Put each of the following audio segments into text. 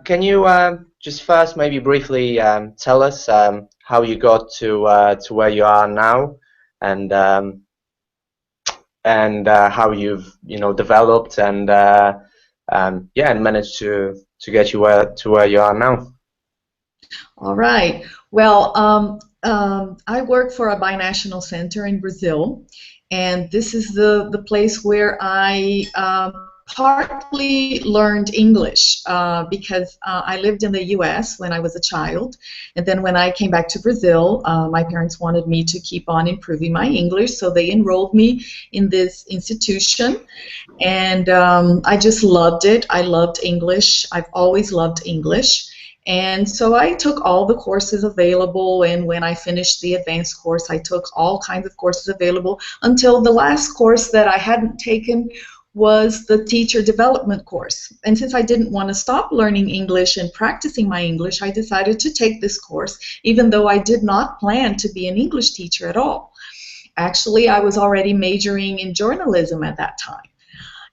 Can you just first maybe briefly tell us how you got to where you are now, and how you've developed and managed to get you to where you are now? All right. Well, I work for a binational center in Brazil, and this is the place where I partly learned English because I lived in the U.S. when I was a child, and then when I came back to Brazil, my parents wanted me to keep on improving my English, so they enrolled me in this institution, and I just loved it. I loved English. I've always loved English. And so I took all the courses available, and when I finished the advanced course, I took all kinds of courses available until the last course that I hadn't taken was the teacher development course. And since I didn't want to stop learning English and practicing my English, I decided to take this course, even though I did not plan to be an English teacher at all. Actually, I was already majoring in journalism at that time.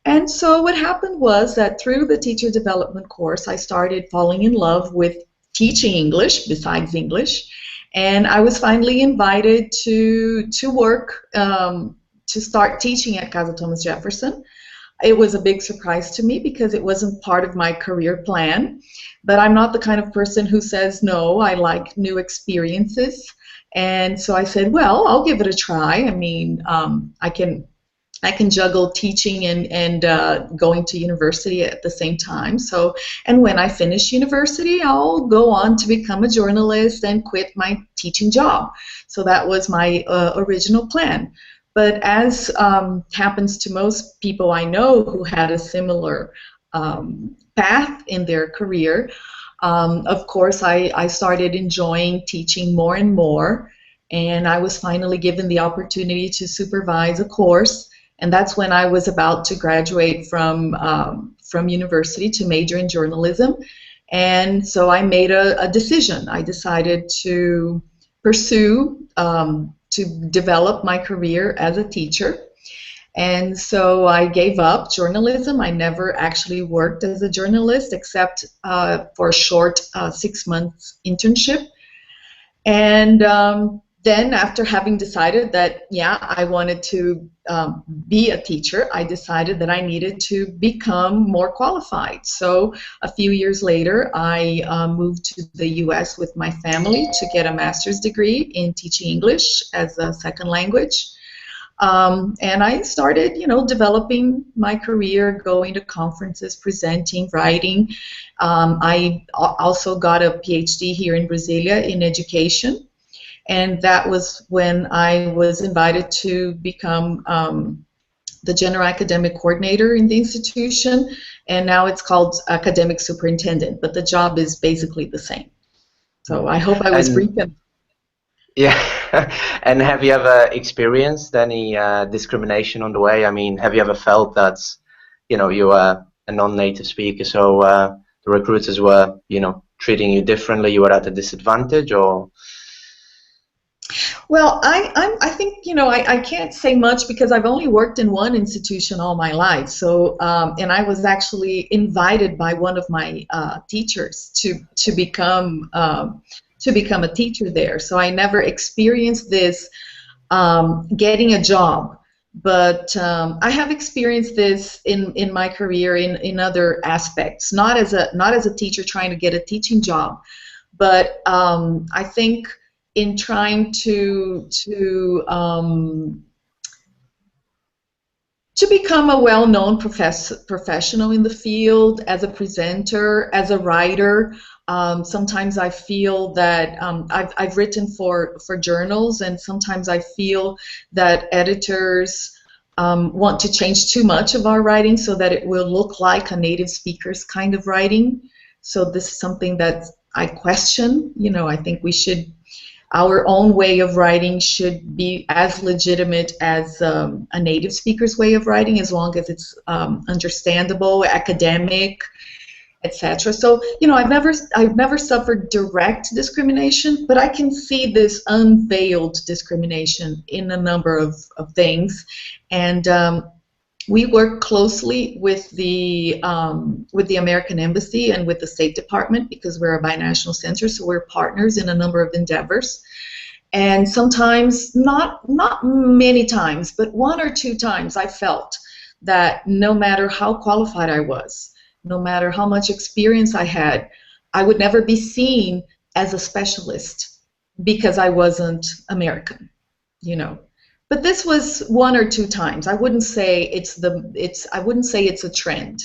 And so what happened was that through the teacher development course, I started falling in love with teaching English besides English. And I was finally invited to work, to start teaching at Casa Thomas Jefferson. It was a big surprise to me because it wasn't part of my career plan. But I'm not the kind of person who says no. I like new experiences. And so I said, well, I'll give it a try. I mean, I can juggle teaching and going to university at the same time. So, and when I finish university, I'll go on to become a journalist and quit my teaching job. So that was my original plan. But as happens to most people I know who had a similar path in their career, of course, I started enjoying teaching more and more. And I was finally given the opportunity to supervise a course. And that's when I was about to graduate from university to major in journalism. And so I made a decision. I decided to pursue, to develop my career as a teacher. And so I gave up journalism. I never actually worked as a journalist except for a short 6 months internship. And then after having decided that, yeah, I wanted to be a teacher, I decided that I needed to become more qualified. So a few years later, I moved to the U.S. with my family to get a master's degree in teaching English as a second language. And I started, developing my career, going to conferences, presenting, writing. I also got a PhD here in Brasilia in education. And that was when I was invited to become the general academic coordinator in the institution, and now it's called academic superintendent, but the job is basically the same. So I hope I was brief. Yeah, and have you ever experienced any discrimination on the way? I mean, have you ever felt that, you were a non-native speaker, so the recruiters were, treating you differently, you were at a disadvantage, or? Well, I think, I can't say much because I've only worked in one institution all my life. So, and I was actually invited by one of my teachers to become a teacher there. So I never experienced this getting a job. But I have experienced this in my career in other aspects, not as a teacher trying to get a teaching job, but I think in trying to become a well-known professional in the field, as a presenter, as a writer. Sometimes I feel that I've written for journals, and sometimes I feel that editors want to change too much of our writing so that it will look like a native speaker's kind of writing. So this is something that I question. I think our own way of writing should be as legitimate as a native speaker's way of writing, as long as it's understandable, academic, etc. So, I've never suffered direct discrimination, but I can see this unveiled discrimination in a number of things, and We work closely with the American Embassy and with the State Department because we're a binational center, so we're partners in a number of endeavors. And sometimes, not many times, but one or two times, I felt that no matter how qualified I was, no matter how much experience I had, I would never be seen as a specialist because I wasn't American, you know. But this was one or two times. I wouldn't say I wouldn't say it's a trend.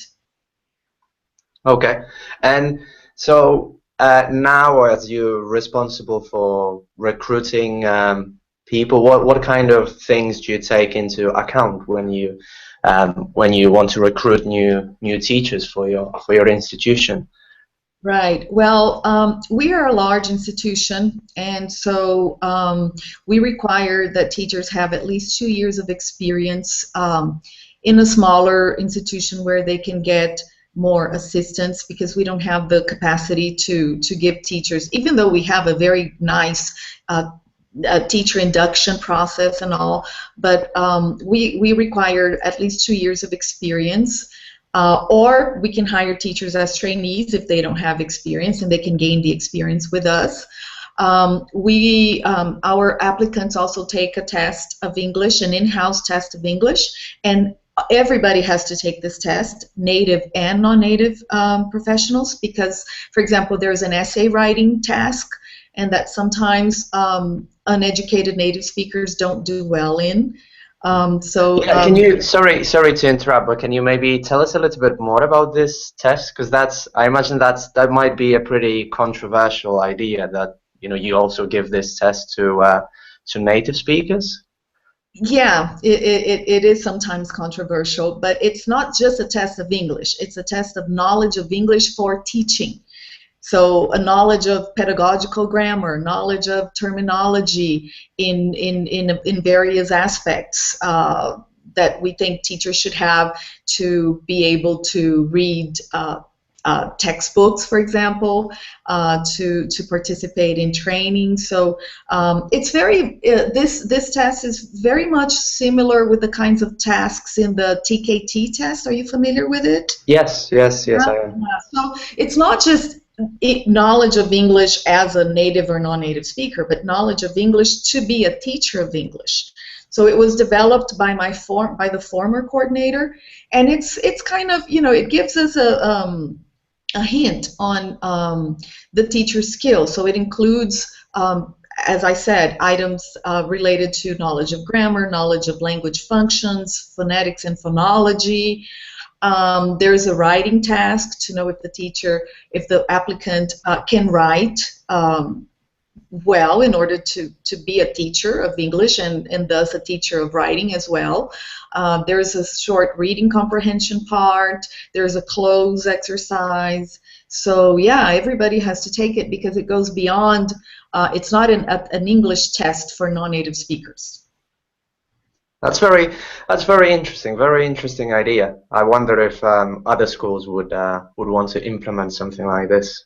Okay. And so now, as you're responsible for recruiting people, what kind of things do you take into account when you want to recruit new teachers for your institution? Right. Well, we are a large institution, and so we require that teachers have at least 2 years of experience in a smaller institution where they can get more assistance because we don't have the capacity to give teachers, even though we have a very nice teacher induction process and all, but we require at least 2 years of experience. Or we can hire teachers as trainees if they don't have experience and they can gain the experience with us. Our applicants also take a test of English, an in-house test of English, and everybody has to take this test, native and non-native professionals, because, for example, there's an essay writing task, and that sometimes uneducated native speakers don't do well in. Yeah, can you, sorry to interrupt, but can you maybe tell us a little bit more about this test? Because I imagine that might be a pretty controversial idea that, you also give this test to native speakers. Yeah, it is sometimes controversial, but it's not just a test of English. It's a test of knowledge of English for teaching. So a knowledge of pedagogical grammar, knowledge of terminology in various aspects that we think teachers should have to be able to read textbooks, for example, to participate in training. So it's this test is very much similar with the kinds of tasks in the TKT test. Are you familiar with it? Yes, yes, yes, I am. So it's not just knowledge of English as a native or non-native speaker, but knowledge of English to be a teacher of English. So it was developed by by the former coordinator, and it's kind of, it gives us a hint on the teacher's skills. So it includes, as I said, items related to knowledge of grammar, knowledge of language functions, phonetics and phonology. There's a writing task to know if the applicant can write well in order to be a teacher of English and thus a teacher of writing as well. There's a short reading comprehension part. There's a close exercise. So yeah, everybody has to take it because it goes beyond, it's not an English test for non-native speakers. That's very interesting. Very interesting idea. I wonder if other schools would want to implement something like this.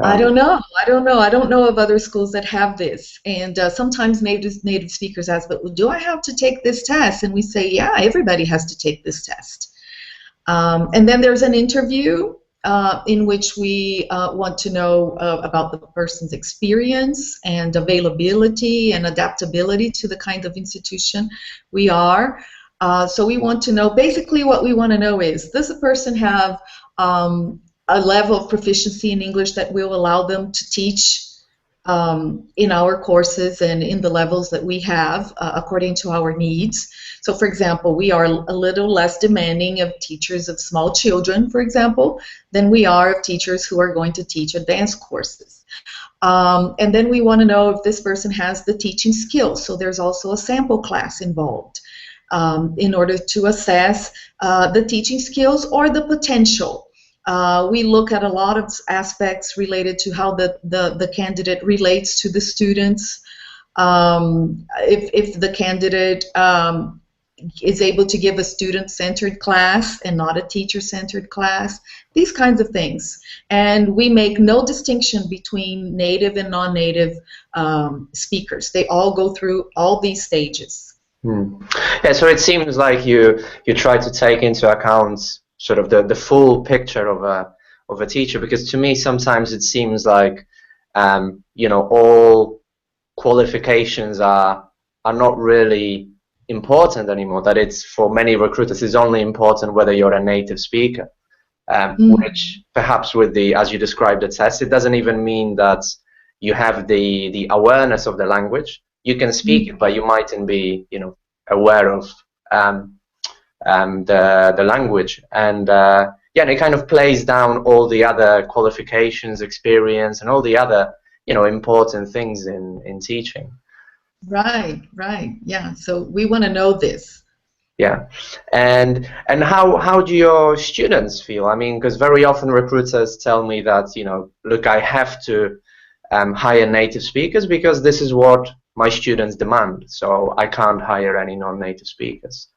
I don't know. I don't know of other schools that have this. And sometimes native speakers ask, "But do I have to take this test?" And we say, "Yeah, everybody has to take this test." And then there's an interview in which we want to know about the person's experience and availability and adaptability to the kind of institution we are. So we want to know, basically what we want to know is, does the person have a level of proficiency in English that will allow them to teach in our courses and in the levels that we have according to our needs. So for example, we are a little less demanding of teachers of small children, for example, than we are of teachers who are going to teach advanced courses. And then we want to know if this person has the teaching skills. So there's also a sample class involved in order to assess the teaching skills or the potential. We look at a lot of aspects related to how the candidate relates to the students. If the candidate is able to give a student-centered class and not a teacher-centered class, these kinds of things. And we make no distinction between native and non-native speakers. They all go through all these stages. Hmm. Yeah, so it seems like you try to take into account sort of the full picture of a teacher, because to me sometimes it seems like all qualifications are not really important anymore. That it's, for many recruiters, it's only important whether you're a native speaker. Which perhaps with the, as you described, the test, it doesn't even mean that you have the awareness of the language. You can speak it, but you mightn't be, aware of um, the language. And yeah, and it kind of plays down all the other qualifications, experience, and all the other, important things in teaching. Right, right. Yeah. So we want to know this. Yeah, and how do your students feel? I mean, because very often recruiters tell me that, look, I have to hire native speakers because this is what my students demand. So I can't hire any non-native speakers.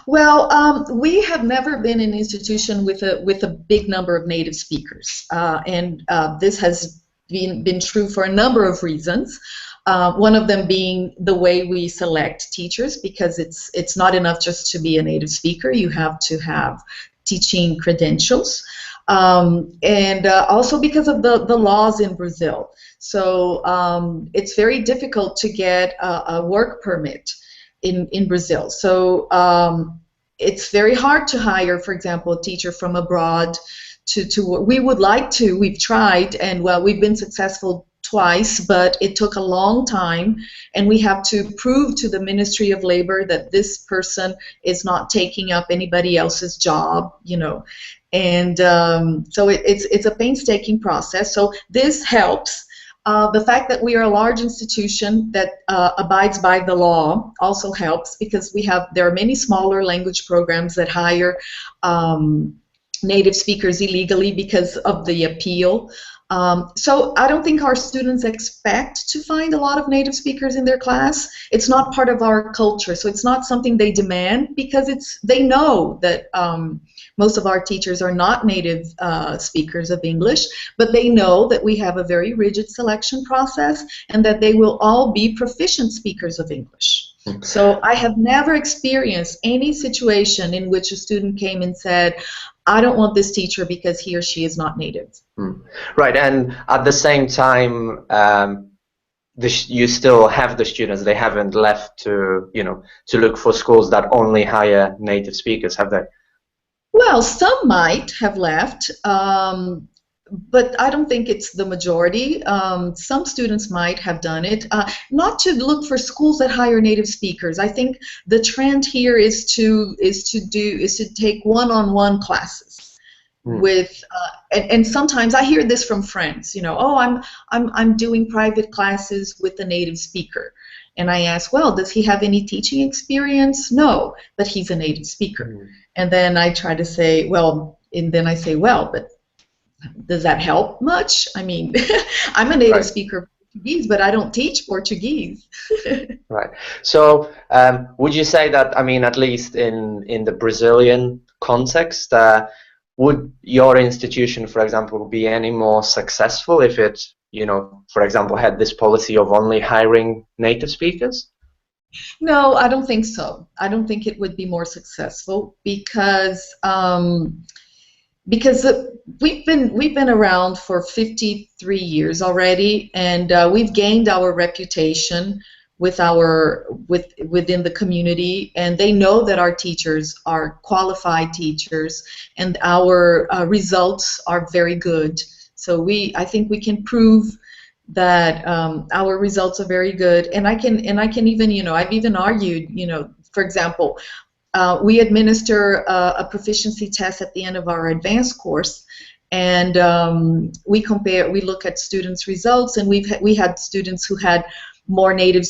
Well, we have never been an institution with a big number of native speakers, and this has been true for a number of reasons. One of them being the way we select teachers, because it's not enough just to be a native speaker. You have to have teaching credentials, and also because of the laws in Brazil. So it's very difficult to get a work permit in Brazil. So it's very hard to hire, for example, a teacher from abroad to we would like to, we've tried, and well, we've been successful twice, but it took a long time, and we have to prove to the Ministry of Labor that this person is not taking up anybody else's job, and so it's a painstaking process. So this helps. The fact that we are a large institution that abides by the law also helps, because there are many smaller language programs that hire native speakers illegally because of the appeal. So I don't think our students expect to find a lot of native speakers in their class. It's not part of our culture, so it's not something they demand, because they know that most of our teachers are not native speakers of English, but they know that we have a very rigid selection process and that they will all be proficient speakers of English. So I have never experienced any situation in which a student came and said, I don't want this teacher because he or she is not native. Right, and at the same time, you still have the students. They haven't left to look for schools that only hire native speakers, have they? Well, some might have left, but I don't think it's the majority. Some students might have done it, not to look for schools that hire native speakers. I think the trend here is to take one-on-one classes with, and sometimes I hear this from friends. Oh, I'm doing private classes with a native speaker. And I ask, well, does he have any teaching experience? No, but he's a native speaker. And then I try to say, well, but does that help much? I mean, I'm a native speaker of Portuguese, but I don't teach Portuguese. Right. So would you say that, I mean, at least in the Brazilian context, would your institution, for example, be any more successful if it, for example, had this policy of only hiring native speakers? No, I don't think so. I don't think it would be more successful, because we've been around for 53 years already, and we've gained our reputation within the community, and they know that our teachers are qualified teachers, and our results are very good. So I think we can prove that our results are very good, and I can even, I've even argued, for example, we administer a proficiency test at the end of our advanced course, and we look at students' results, and we had students who had more native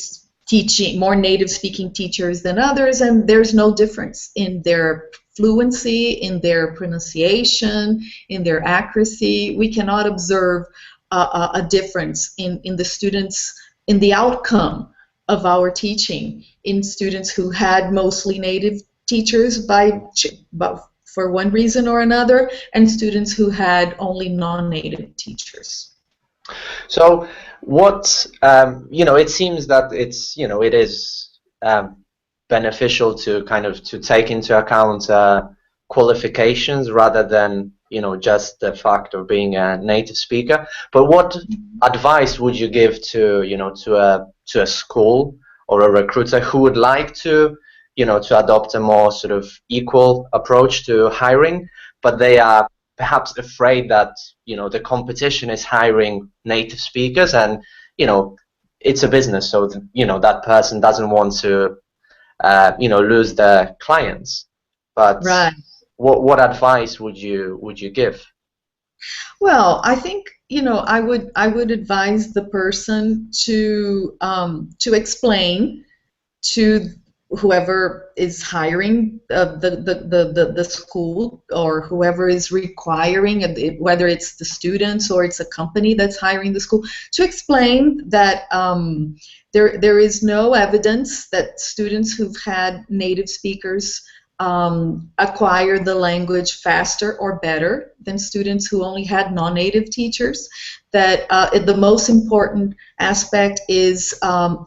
speaking teachers than others, and there's no difference in their fluency, in their pronunciation, in their accuracy. We cannot observe a difference in the students, in the outcome of our teaching, in students who had mostly native teachers for one reason or another, and students who had only non-native teachers. So what, it seems that it is beneficial to kind of to take into account qualifications rather than, you know, just the fact of being a native speaker. But what advice would you give to, you know, to a school or a recruiter who would like to, you know, to adopt a more sort of equal approach to hiring, but they are perhaps afraid that, you know, the competition is hiring native speakers, and, you know, it's a business, so you know, that person doesn't want to you know, lose their clients. But Right. what advice would you give? Well, I think, you know, I would advise the person to explain to whoever is hiring the school, or whoever is requiring, whether it's the students or it's a company that's hiring the school, to explain that there is no evidence that students who've had native speakers acquire the language faster or better than students who only had non-native teachers. That the most important aspect is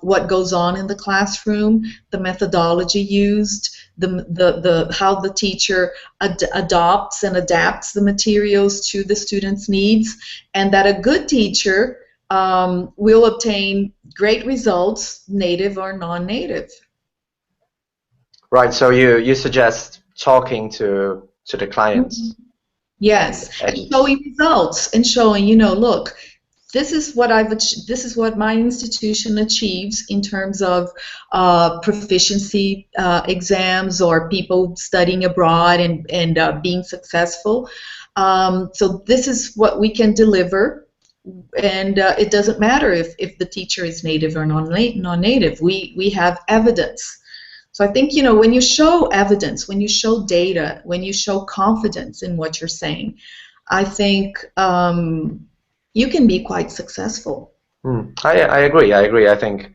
what goes on in the classroom, the methodology used, the how the teacher adopts and adapts the materials to the students' needs, and that a good teacher will obtain great results, native or non-native. Right. So you suggest talking to the clients and Yes, and educate. showing results, and showing, you know, look, this is what my institution achieves in terms of proficiency exams, or people studying abroad and being successful. So this is what we can deliver, and it doesn't matter if the teacher is native or non-native. We have evidence. So I think, you know, when you show evidence, when you show data, when you show confidence in what you're saying, I think you can be quite successful. I agree. I agree. I think,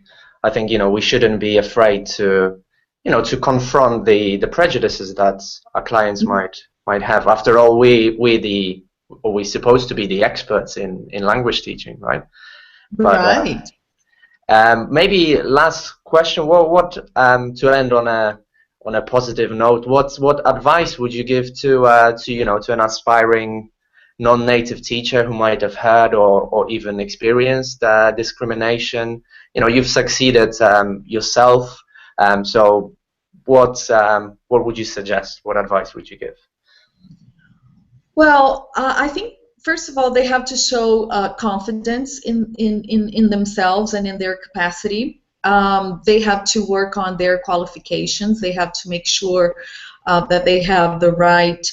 you know, we shouldn't be afraid to, you know, to confront the prejudices that our clients might have. After all, we're supposed to be the experts in language teaching, right? But Right. maybe last question. What to end on a positive note? What advice would you give to, you know, to an aspiring non-native teacher who might have heard or even experienced discrimination? You know, you've succeeded yourself. So what would you suggest? What advice would you give? Well, I think first of all they have to show confidence in themselves and in their capacity. They have to work on their qualifications. They have to make sure that they have the right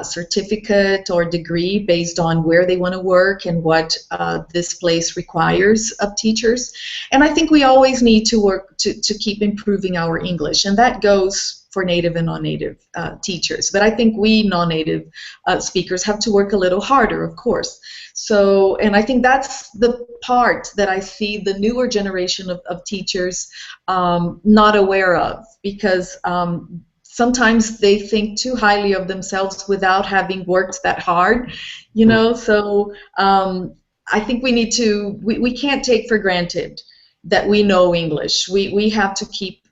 certificate or degree based on where they want to work and what this place requires of teachers. And I think we always need to work to keep improving our English, and that goes for native and non-native teachers. But I think we non-native speakers have to work a little harder, of course. So, and I think that's the part that I see the newer generation of teachers not aware of, because sometimes they think too highly of themselves without having worked that hard, you know. So I think we can't take for granted that we know English. We have to keep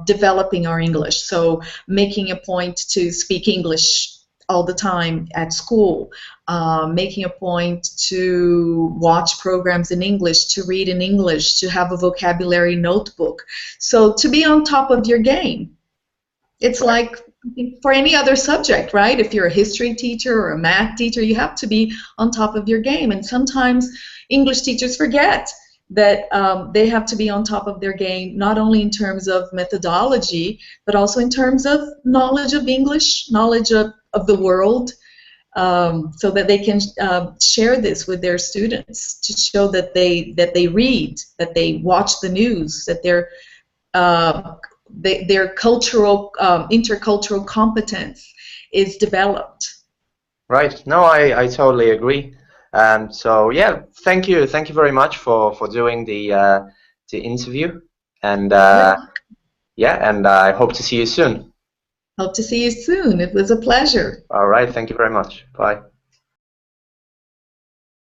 developing our English. So making a point to speak English all the time at school, making a point to watch programs in English, to read in English, to have a vocabulary notebook. So to be on top of your game. It's like for any other subject, right? If you're a history teacher or a math teacher, you have to be on top of your game. And sometimes English teachers forget that they have to be on top of their game, not only in terms of methodology, but also in terms of knowledge of English, knowledge of the world, so that they can share this with their students, to show that they read, that they watch the news, that uh, their cultural intercultural competence is developed. Right. No, I totally agree. So yeah, thank you very much for doing the interview, and You're yeah, and I hope to see you soon. Hope to see you soon. It was a pleasure. All right, thank you very much. Bye.